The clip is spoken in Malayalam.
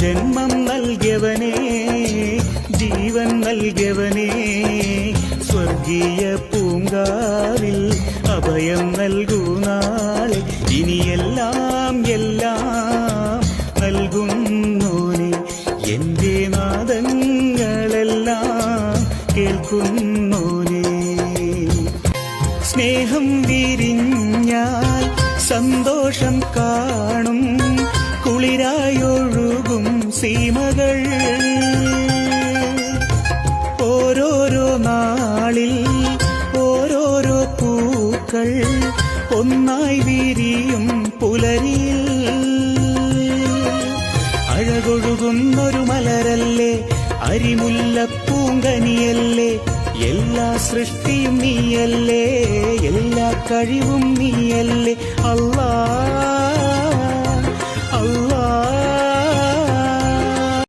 ജന്മം നൽകിയവനേ, ജീവൻ നൽകിയവനേ, സ്വർഗീയ പൂങ്കാവിൽ അഭയം നൽകൂ നാളെ. ഇനിയെല്ലാം എല്ലാം നൽകുന്നോനെ, എന്റെ നാദങ്ങളെല്ലാം കേൾക്കുന്നോനെ. സ്നേഹം വിരിഞ്ഞാൽ സന്തോഷം കാണും, കുളിരായൊഴുകും സീമകൾ. ഓരോരോ നാളിൽ ഓരോരോ പൂക്കൾ ഒന്നായി വിരിയും പുലരിയിൽ. അഴകൊഴുകുന്നൊരു മലരല്ലേ, അരിമുല്ലപ്പൂങ്കനിയല്ലേ, എല്ലാ സൃഷ്ടിയും നീയല്ലേ, എല്ലാ കഴിവും നീയല്ലേ അല്ലാ.